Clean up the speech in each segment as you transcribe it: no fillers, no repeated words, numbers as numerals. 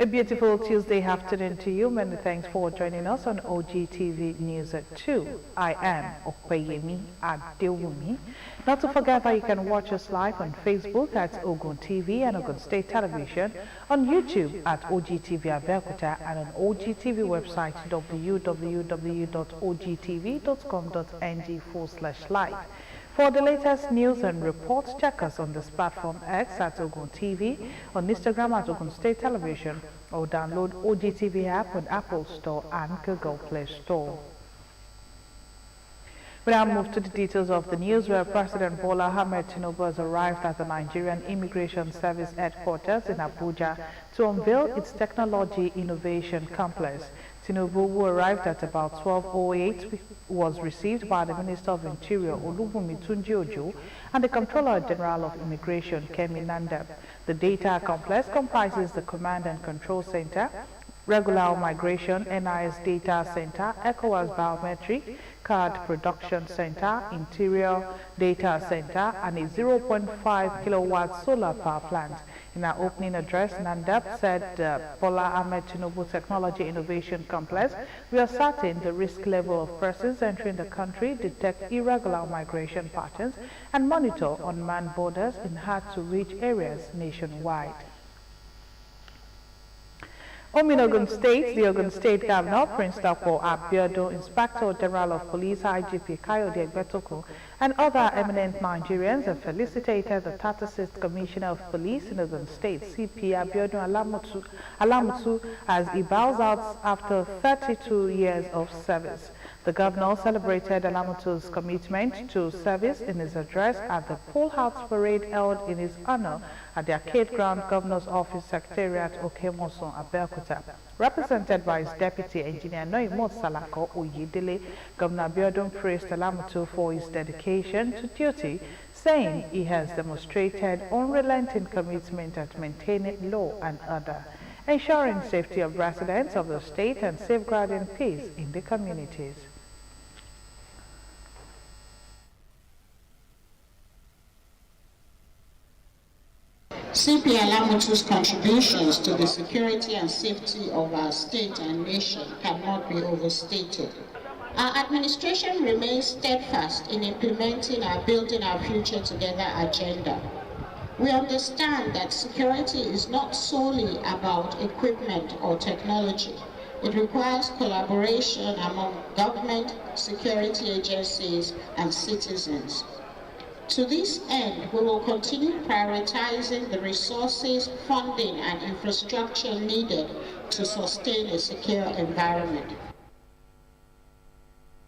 A beautiful Tuesday afternoon to you. Many thanks for joining us on Ogtv News at 2. I am Opeyemi Adewumi. Not to forget that you can watch us live on Facebook at Ogun TV and Ogun State Television, on YouTube at Ogtv Abeokuta, and on Ogtv website www.ogtv.com.ng/live. For the latest news and reports, check us on this platform X at Ogun TV, on Instagram at Ogun State Television, or download Ogtv app on Apple Store and Google Play Store. We now move to the details of the news, where President Bola Ahmed Tinubu has arrived at the Nigerian Immigration Service headquarters in Abuja to unveil its Technology Innovation Complex. Tinubu, who arrived at about 12:08, was received by the Minister of Interior, Olubunmi Tunji-Ojo, and the Comptroller General of Immigration, Kemi Nandab. The data complex comprises the Command and Control Center, Regular Migration NIS Data Center, ECOWAS Biometric Card Production Center, Interior Data Center, and a 0.5 kilowatt solar power plant. In her opening address, Nandab said Bola Ahmed Tinubu Technology Innovation Complex will ascertain the risk level of persons entering the country, detect irregular migration patterns, and monitor unmanned borders in hard-to-reach areas nationwide. In Ogun State, the Ogun State Governor, Prince Dr. Abeokuta, Inspector General of Police IGP Kayode Abeokuta, and other eminent Nigerians have felicitated the 36th Commissioner of Police in Ogun State, CP Abiodun Alamutu, as he bows out after 32 years of service. The governor celebrated Alamutu's commitment to service in his address at the Full House Parade held in his honor at the Arcade Ground Governor's Office Secretariat, Okemoson, Abeokuta. Represented by his deputy engineer Noimo Salako Oyedele, Governor Abiodun praised Alamutu for his dedication to duty, saying he has demonstrated unrelenting commitment at maintaining law and order, ensuring safety of residents of the state and safeguarding peace in the communities. CP Alamutu's contributions to the security and safety of our state and nation cannot be overstated. Our administration remains steadfast in implementing our Building Our Future Together agenda. We understand that security is not solely about equipment or technology. It requires collaboration among government, security agencies, and citizens. To this end, we will continue prioritizing the resources, funding, and infrastructure needed to sustain a secure environment.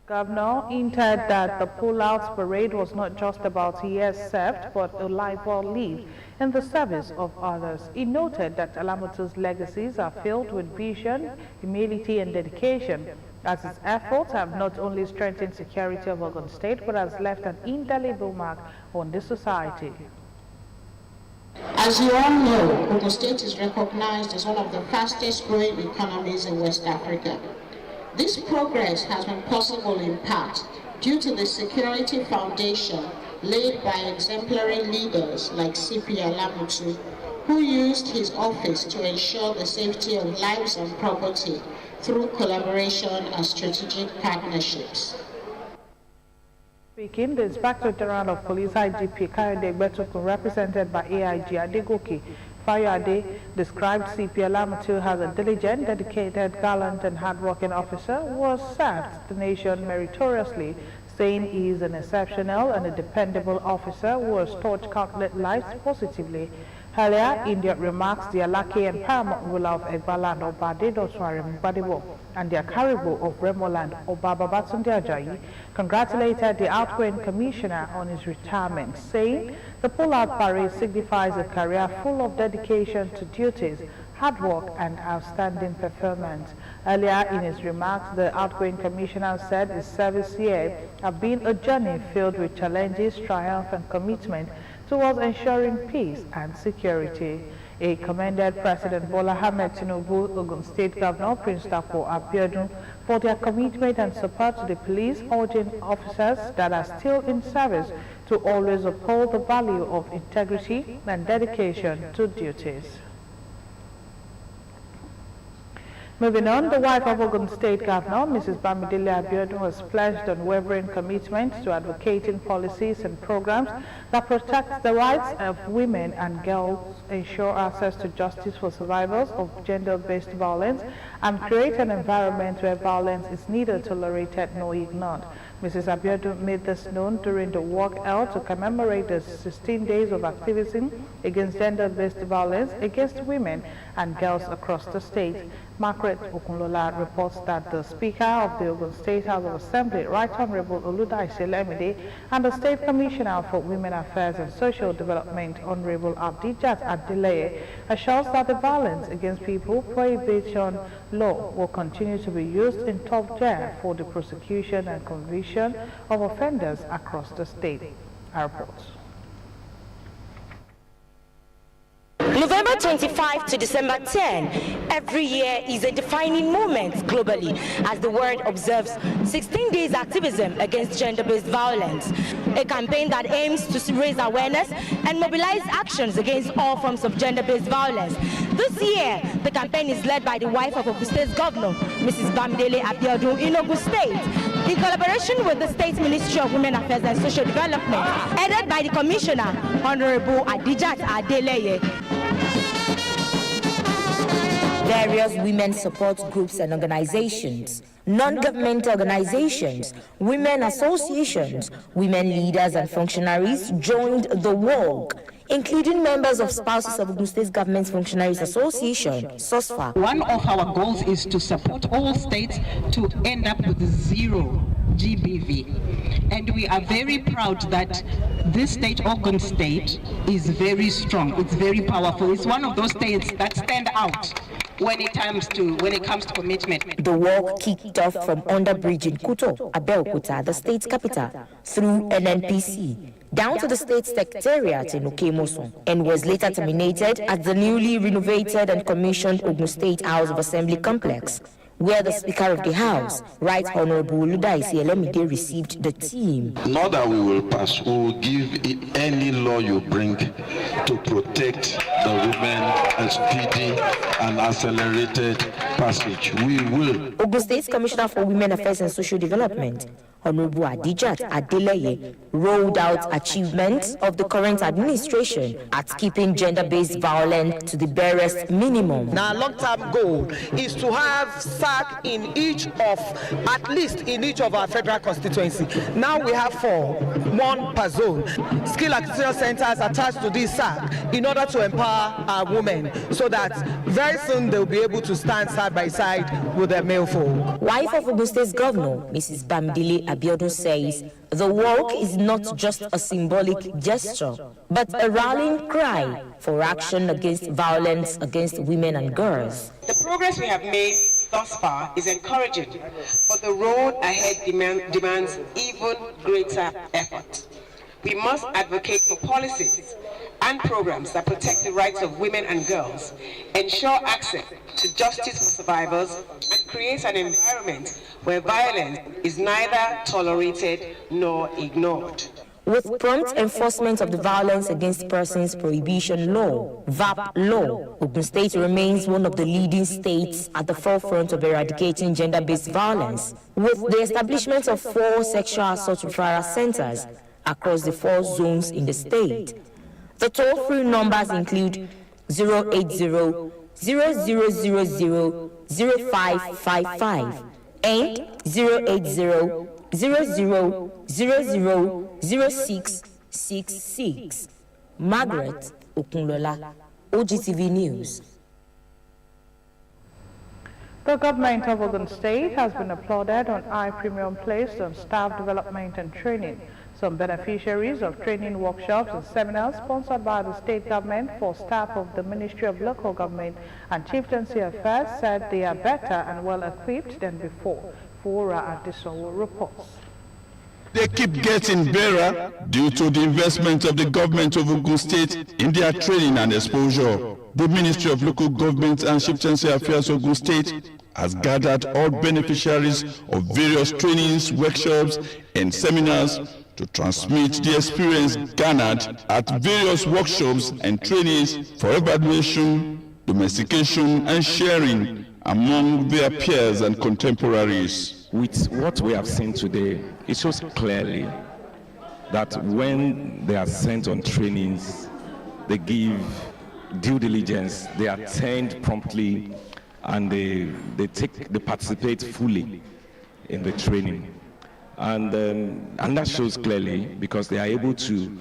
Governor hinted that the pull-out parade was not just about years served, but a life well lived in the service of others. He noted that Alamutu's legacies are filled with vision, humility, and dedication, as his efforts have not only strengthened security of Ogun State, but has left an indelible mark on the society. As you all know, Ogun State is recognized as one of the fastest growing economies in West Africa. This progress has been possible in part due to the security foundation laid by exemplary leaders like CP Alamutu, who used his office to ensure the safety of lives and property through collaboration and strategic partnerships. Speaking, the Inspector General of Police IGP Kayode Abeokuta, represented by AIG Adegoke Fayade, described CP Alamutu as a diligent, dedicated, gallant, and hardworking officer who has served the nation meritoriously, saying he is an exceptional and a dependable officer who has touched countless lives positively. Earlier in their remarks, the Alake and paramount ruler of Egbaland, Oba Adedotun Gbadebo, and the Akaribo of Remoland, Oba Babatunde Ajayi, congratulated the outgoing commissioner on his retirement, saying the pull-out parade signifies a career full of dedication to duties, hard work, and outstanding performance. Earlier in his remarks, the outgoing commissioner said his service here has been a journey filled with challenges, triumph, and commitment towards ensuring peace and security. He commended President Bola Ahmed Tinubu, Ogun State Governor Prince Dr. Abeokuta, for their commitment and support to the police, urging officers that are still in service to always uphold the value of integrity and dedication to duties. Moving on, the wife of Ogun State Governor, Mrs. Bamidele Abiodun, has pledged unwavering commitment to advocating policies and programs that protect the rights of women and girls, ensure access to justice for survivors of gender-based violence, and create an environment where violence is neither tolerated nor ignored. Mrs. Abiodun made this known during the walk out to commemorate the 16 days of activism against gender-based violence against women and girls across the state. Margaret Okunlola reports that the Speaker of the Ogun State House of Assembly, Right Honorable Oludaise Lemide, and the State Commissioner for Women Affairs and Social Development, Honorable Abdijat Adeleye, assures that the Violence Against People Prohibition Law will continue to be used in top gear for the prosecution and conviction of offenders across the state. I report. November 25 to December 10 every year is a defining moment globally as the world observes 16 days activism against gender-based violence, a campaign that aims to raise awareness and mobilize actions against all forms of gender-based violence. This year, the campaign is led by the wife of Ogun State's governor, Mrs. Bamidele Abiodun in Ogun State, in collaboration with the State Ministry of Women Affairs and Social Development, headed by the Commissioner, Honorable Abdijat Adeleye. Various women support groups and organizations, non-governmental organizations, women associations, women leaders and functionaries joined the walk, including members of Spouses of Ogun State Government Functionaries Association, SOSFA. One of our goals is to support all states to end up with zero GBV. And we are very proud that this state, Ogun State, is very strong. It's very powerful. It's one of those states that stand out when it comes to commitment. The walk kicked off from Underbridge in Kuto, Abeokuta, the state capital, through NNPC, down to the state secretariat in Okemoson, and was later terminated at the newly renovated and commissioned Ogun State House of Assembly complex, where the Speaker of the House, Right Honorable Oludaise Lemide, received the team. Not that we will pass, we will give any law you bring to protect the women a speedy and accelerated passage. We will. Ogun State's Commissioner for Women Affairs and Social Development, Honorable Abdijat Adeleye, rolled out achievements of the current administration at keeping gender-based violence to the barest minimum. Now, long-term goal is to have SAC in at least in each of our federal constituency. Now we have 4, 1 per zone. Skill acquisition centers attached to this SAC in order to empower our women so that very soon they'll be able to stand side by side with their male folk. Wife of Ogun State's governor, Mrs. Bamidele Abiodun, says the walk is not just a symbolic gesture, but a rallying cry for action against violence against women and girls. The progress we have made thus far is encouraging, but the road ahead demands even greater effort. We must advocate for policies and programs that protect the rights of women and girls, ensure access to justice for survivors, and create an environment where violence is neither tolerated nor ignored. With prompt enforcement of the Violence Against Persons Prohibition Law, VAP law, Ogun State remains one of the leading states at the forefront of eradicating gender-based violence, with the establishment of 4 sexual assault referral centers across the 4 zones in the state. The toll-free numbers include 080-0000-0555 and 080-0000-0666. Margaret Okunlola, Ogtv News. The government of Ogun State has been applauded on high premium placed on staff development and training. Some beneficiaries of training workshops and seminars sponsored by the state government for staff of the Ministry of Local Government and Chieftaincy Affairs said they are better and well equipped than before. Fora Adesowo reports. They keep getting better due to the investment of the government of Ogun State in their training and exposure. The Ministry of Local Government and Chieftaincy Affairs Ogun State has gathered all beneficiaries of various trainings, workshops, and seminars to transmit the experience garnered at various workshops and trainings for evaluation domestication, and sharing among their peers and contemporaries. With what we have seen today, it shows clearly that when they are sent on trainings, they give due diligence, they attend promptly, and they participate fully in the training. And that shows clearly because they are able to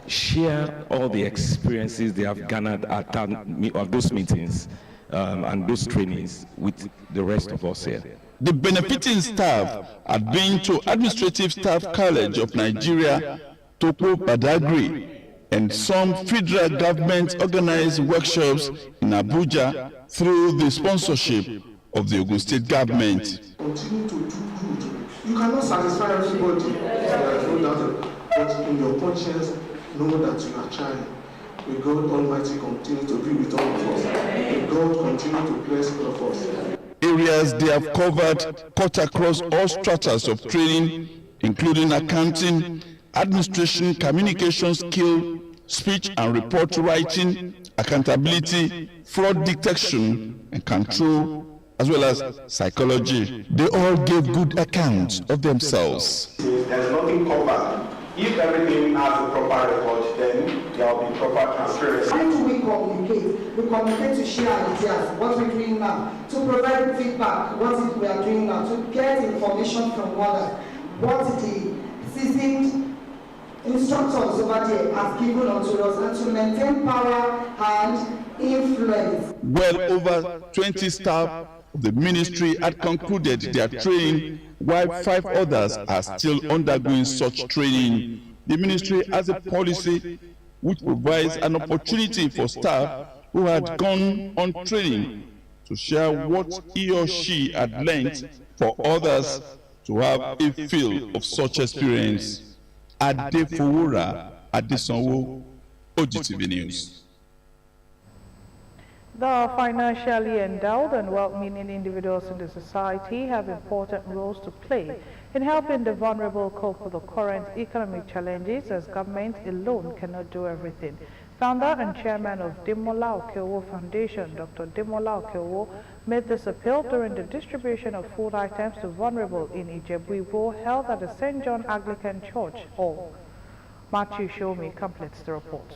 share all the experiences they have garnered at those meetings and those trainings with the rest of us here. The benefiting staff had been to Administrative Staff College of Nigeria, Toko Badagry, and some federal government organized workshops in Abuja through the sponsorship of the Ogun State government. Continue to do good. You cannot satisfy everybody, there is no doubt, but in your conscience, know that you are trying. May God Almighty continue to be with all of us. May God continue to bless all of us. Areas they have covered cut across all stratas of training, including accounting, administration, communication skill, speech and report writing, accountability, fraud detection and control, as well as psychology. They all gave good accounts of themselves. There's nothing covered. If everything has a proper record, then there will be proper transparency. How do we communicate? We communicate to share ideas, what we're doing now, to provide feedback, what we are doing now, to get information from others, what the seasoned instructors over there have given unto us, and to maintain power and influence. Well over 20 staff of the ministry had concluded their training, while 5 others are still undergoing such training. The ministry has a policy which provides an opportunity for staff who had gone on training to share what he or she had learned for others to have a feel of such experience. Adefowora Adesanwo, Ogtv News. The financially endowed and well-meaning individuals in the society have important roles to play in helping the vulnerable cope with the current economic challenges, as government alone cannot do everything. Founder and chairman of Demola Okeowo Foundation, Dr. Demola Okeowo, made this appeal during the distribution of food items to vulnerable in Ijebu-Igbo held at the St. John Anglican Church Hall. Matthew Shomi completes the report.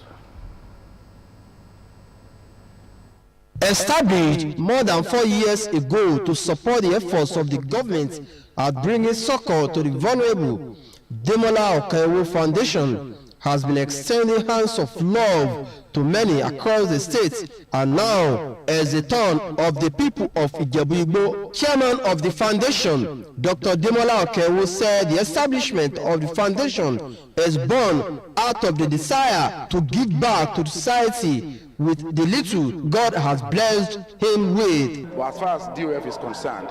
Established more than 4 years ago to support the efforts of the government at bringing succor to the vulnerable, Demola Okeowo Foundation has been extending hands of love to many across the state, and now, as the turn of the people of Ijebu-Igbo. Chairman of the foundation, Dr. Demola Okeowo, said the establishment of the foundation is born out of the desire to give back to society with the little God has blessed him with. Well, as far as DOF is concerned,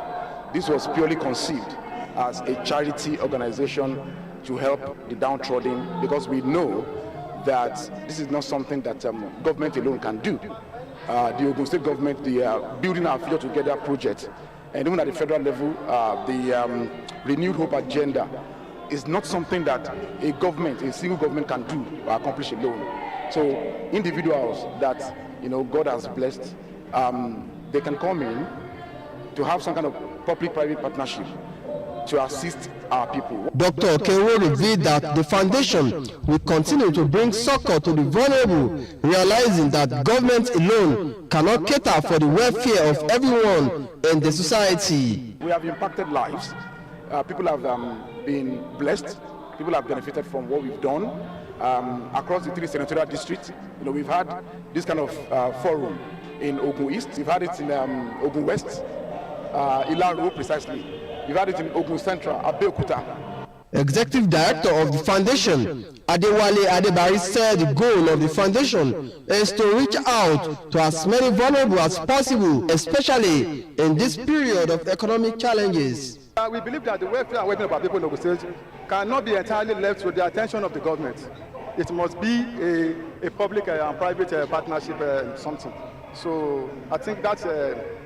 this was purely conceived as a charity organization to help the downtrodden, because we know that this is not something that government alone can do. The Ogun State government, the Building Our Future Together project, and even at the federal level, the Renewed Hope agenda is not something that a government, a single government can do or accomplish alone. So individuals that God has blessed, they can come in to have some kind of public-private partnership to assist our people. Dr. Okeowo revealed that the foundation will continue to bring succor to the vulnerable, realizing that government alone cannot cater for the welfare of everyone in the society. We have impacted lives. People have been blessed. People have benefited from what we've done. Across the 3 senatorial districts, we've had this kind of forum in Ogun East. We've had it in Ogun West, Ilaro precisely. We've had it in Ogun Central, Abeokuta. Executive Director of the foundation, Adewale Adebari, said the goal of the foundation is to reach out to as many vulnerable as possible, especially in this period of economic challenges. We believe that the welfare and well-being of our people in Ogun State cannot be entirely left to the attention of the government. It must be a public and private partnership something. So I think that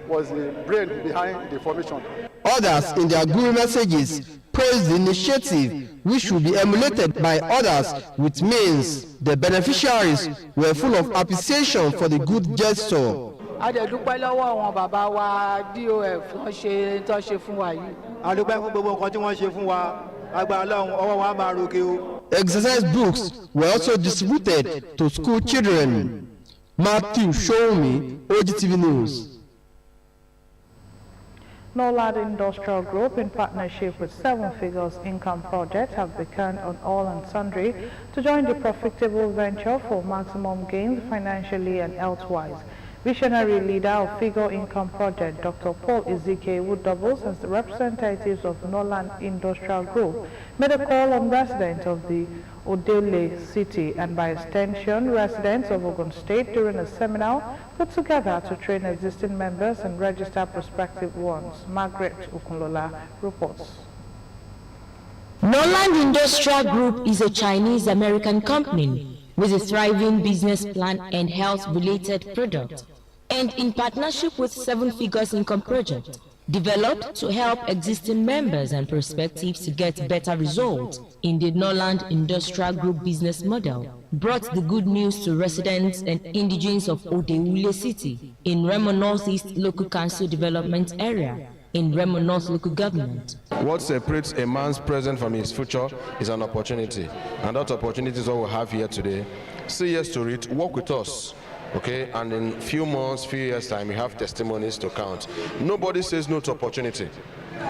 was the brain behind the formation. Others, in their good messages, praised the initiative, which will be emulated by others with means. The beneficiaries were full of appreciation for the good gesture. Adẹ̀dúpẹ́ lọ́wọ́ àwọn bàbá wa DOF wọ́n ṣe tó ṣe fún wa yìí. Adúpẹ́ fún gbogbo nǹkan tí wọ́n ṣe fún wa. Agbára Ọlọ́run ọwọ́ wa máa ròkè o. Exercise books were also distributed to school children. Matthew Show-me, Ogtv News. Norland Industrial Group, in partnership with Seven Figures Income Project, have beckoned on all and sundry to join the profitable venture for maximum gains financially and elsewise. Visionary leader of Figure Income Project, Dr. Paul Ezike Wood-Doubles, and the representatives of Norland Industrial Group, made a call on residents of the Odele City and by extension residents of Ogun State during a seminar put together to train existing members and register prospective ones. Margaret Okunlola reports. Norland Industrial Group is a Chinese-American company with a thriving business plan and health-related product, and in partnership with Seven Figures Income Project, developed to help existing members and prospectives to get better results in the Norland Industrial Group business model, brought the good news to residents and indigents of Odeule City in Remo Northeast Local Council Development Area in Remo North Local Government. What separates a man's present from his future is an opportunity, and that opportunity is what we have here today. Say yes to it, work with us. Okay, and in few months, few years time, we have testimonies to count. Nobody says no to opportunity.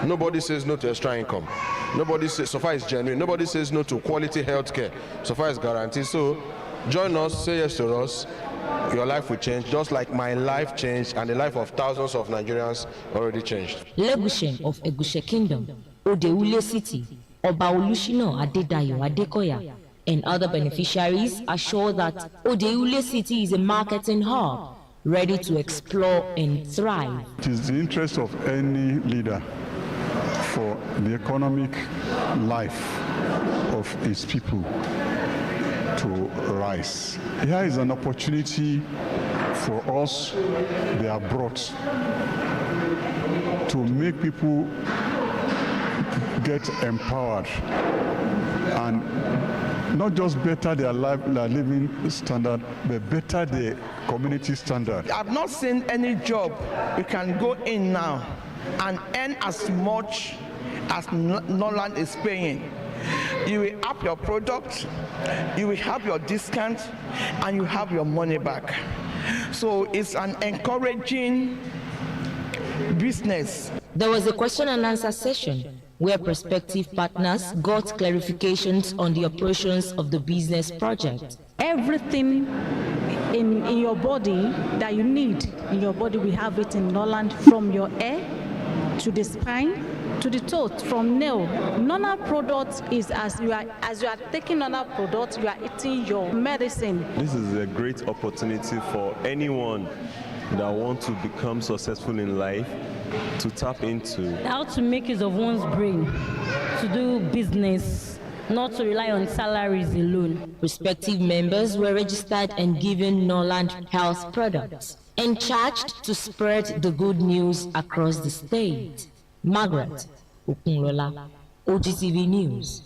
Nobody says no to extra income. Nobody says, so far it's genuine. Nobody says no to quality health care. So far it's guaranteed. So join us, say yes to us. Your life will change, just like my life changed and the life of thousands of Nigerians already changed. Legushen of Egushe Kingdom, Odeule City, Oba Olushino Adedayo Adekoya, and other beneficiaries assure that Odeule City is a marketing hub, ready to explore and thrive. It is the interest of any leader for the economic life of its people to rise. Here is an opportunity for us, they are brought to make people get empowered and not just better their living standard, but better the community standard. I've not seen any job you can go in now and earn as much as Norland is paying. You will have your product, you will have your discount, and you have your money back. So it's an encouraging business. There was a question and answer session where prospective partners got clarifications on the operations of the business project. Everything in your body that you need in your body, we have it in Norland, from your hair to the spine to the toes, from nail. Norland product is as you are taking Norland product, you are eating your medicine. This is a great opportunity for anyone that wants to become successful in life to tap into. How to make use of one's brain to do business, not to rely on salaries alone. Prospective members were registered and given Norland health products and charged to spread the good news across the state. Margaret Okunlola, Ogtv News.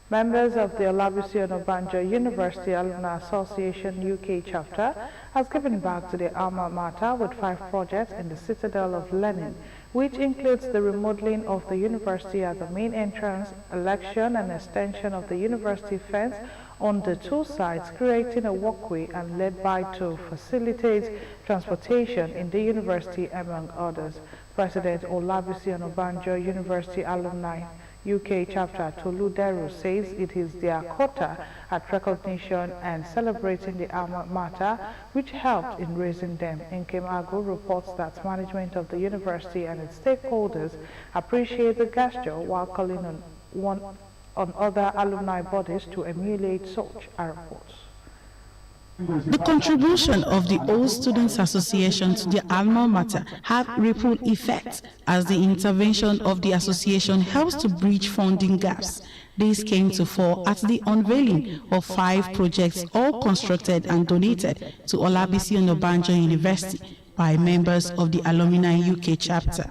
Members of the Olabisi Onabanjo University Alumni Association UK chapter has given back to the alma mater with 5 projects in the Citadel of Learning, which includes the remodeling of the university at the main entrance, erection and extension of the university fence on the 2 sides, creating a walkway and lay-by to facilitate transportation in the university, among others. President Olabisi Onabanjo University Alumni UK chapter Tolu Deru says it is their quota at recognition and celebrating the alma mater, which helped in raising them. Nkemago reports that management of the university and its stakeholders appreciate the gesture while calling on other alumni bodies to emulate such reports. The contribution of the Old Students Association to the alma mater had ripple effects as the intervention of the association helps to bridge funding gaps. This came to fore at the unveiling of 5 projects, all constructed and donated to Olabisi Onabanjo University by members of the Alumni UK chapter.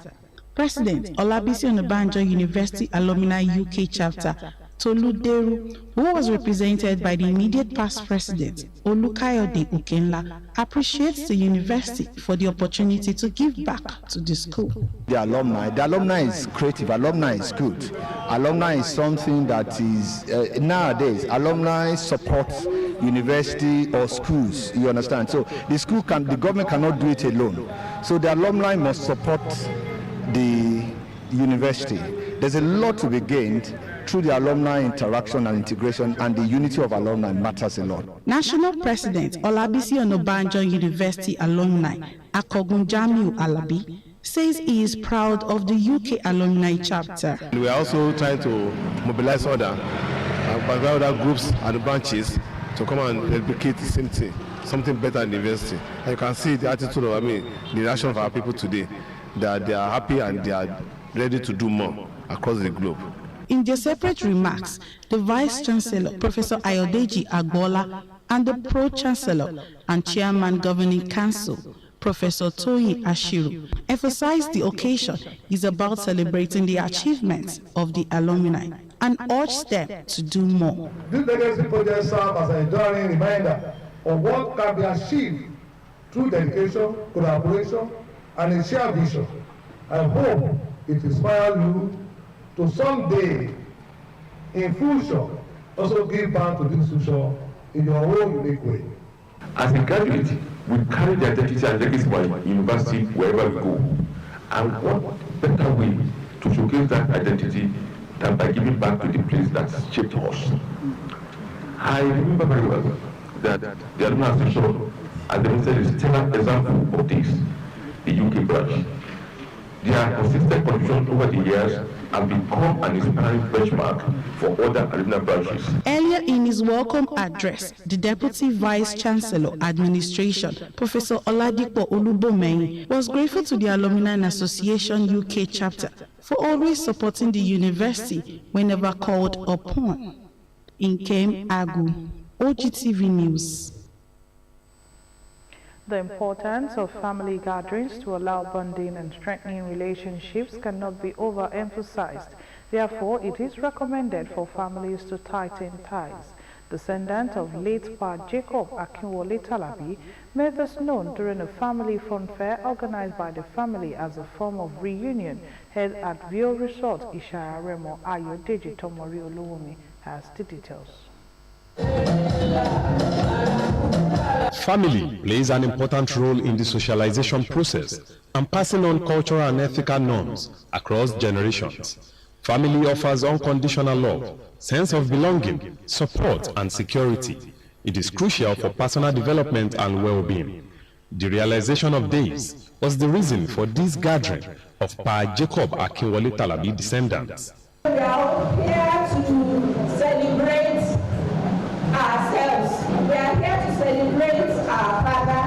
President Olabisi Onabanjo University Alumni UK Chapter, Tolu Deru, who was represented by the immediate past president, Olukayode Okenla, appreciates the university for the opportunity to give back to the school. The alumni is creative, alumni is good. Alumni is something that is, nowadays, alumni support university or schools, you understand? So the government cannot do it alone. So the alumni must support the university. There's a lot to be gained through the alumni interaction and integration, and the unity of alumni matters a lot. National President Olabisi Onabanjo University alumni Akogun Jamiu Alabi says he is proud of the UK alumni chapter. We are also trying to mobilize other groups and branches to come and replicate the same thing, something better in the university. And you can see the attitude of, the reaction of our people today, that they are happy and they are ready to do more across the globe. In their separate remarks, the Vice-Chancellor, Professor Ayodeji Agbola, and the Pro-Chancellor and Chairman Governing Council, Professor Toyi Ashiru, emphasized the occasion is about celebrating the achievements of the alumni and urged them to do more. This legacy project serves as an enduring reminder of what can be achieved through dedication, collaboration, and a shared vision. I hope it inspires you to someday, in future, also give back to this future in your own unique way. As a graduate, we carry the identity and legacy of our university wherever we go. And what better way to showcase that identity than by giving back to the place that shaped us? I remember very well that the Alumni Association, as demonstrated, is a stellar example of this, the UK branch. Their consistent contribution over the years have become an inspiring benchmark for other alumni branches. Earlier in his welcome address, the Deputy Vice-Chancellor Administration, Professor Oladipo Olubomehin, was grateful to the Alumni Association UK chapter for always supporting the university whenever called upon. Nkem Agu, Ogtv News. The importance of family gatherings to allow bonding and strengthening relationships cannot be overemphasized. Therefore, it is recommended for families to tighten ties. Descendant of late Pa Jacob Akinwole Talabi made this known during a family fun fair organized by the family as a form of reunion held at Vio Resort, Ishaya Remo. Ayodeji Tomori Oluwumi has the details. Family plays an important role in the socialization process and passing on cultural and ethical norms across generations. Family offers unconditional love, sense of belonging, support, and security. It is crucial for personal development and well-being. The realization of this was the reason for this gathering of Pa Jacob Akinwole Talabi descendants. We are here to celebrate ourselves. We are here to celebrate our father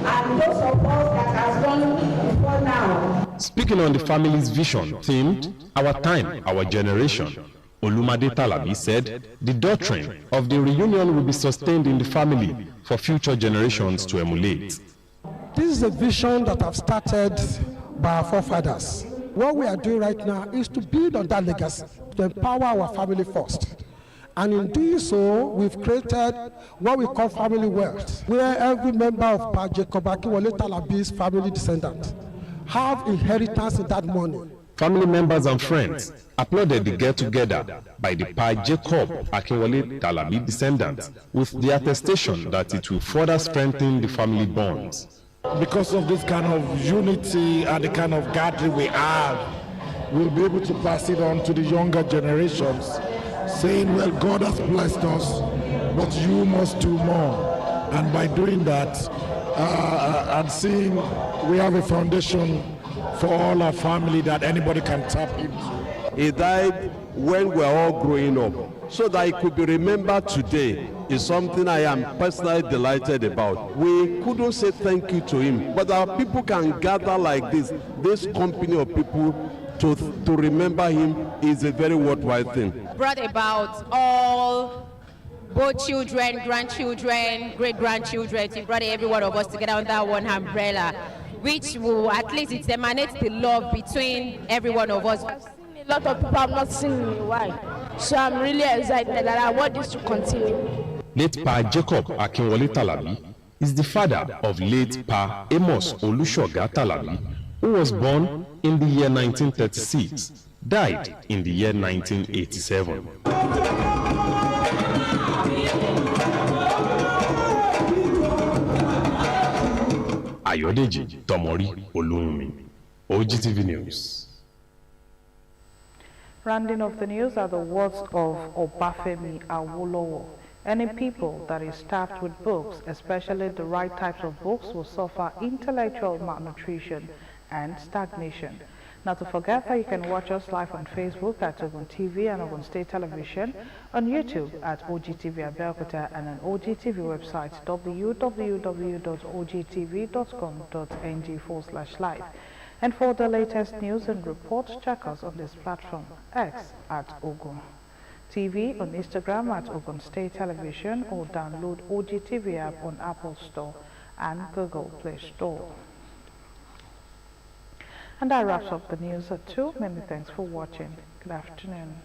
and those of us that has gone before now. Speaking on the family's vision themed Our Time, Our Generation, Olumade Talabi said the doctrine of the reunion will be sustained in the family for future generations to emulate. This is a vision that have started by our forefathers. What we are doing right now is to build on that legacy, to empower our family first. And in doing so, we've created what we call family wealth, where every member of Pa Jacob Akinwole Talabi's family descendant have inheritance in that money. Family members and friends applauded the get-together by the Pa Jacob Akinwole Talabi descendants with the attestation that it will further strengthen the family bonds. Because of this kind of unity and the kind of gathering we have, we'll be able to pass it on to the younger generations, saying, well, God has blessed us, but you must do more. And by doing that, and seeing we have a foundation for all our family that anybody can tap into. He died when we were all growing up, so that it could be remembered today is something I am personally delighted about. We couldn't say thank you to him, but our people can gather like this company of people to remember him is a very worthwhile thing. Brought about all, both children, grandchildren, great-grandchildren, he brought every one of us together under one umbrella. which will at least it emanates the love between every one of us. I've seen a lot of people I've not seen in a while, so I'm really excited that I want this to continue. Late Pa Jacob Akinwole Talabi is the father of late Pa Amos Olushoga Talabi, who was born in the year 1936, died in the year 1987. Ayodeji Tomori Olunmi, Ogtv News. Rounding off the news are the words of Obafemi Awolowo. Any people that is staffed with books, especially the right types of books, will suffer intellectual malnutrition and stagnation. Not to forget that you can watch us live on Facebook at Ogtv and Ogun State Television, on YouTube at Ogtv Abeokuta, and on Ogtv website www.ogtv.com.ng/live. And for the latest news and reports, check us on this platform, X at Ogun TV, on Instagram at Ogun State Television, or download Ogtv app on Apple Store and Google Play Store. And that wraps up the news at 2. Many thanks for watching. Good afternoon.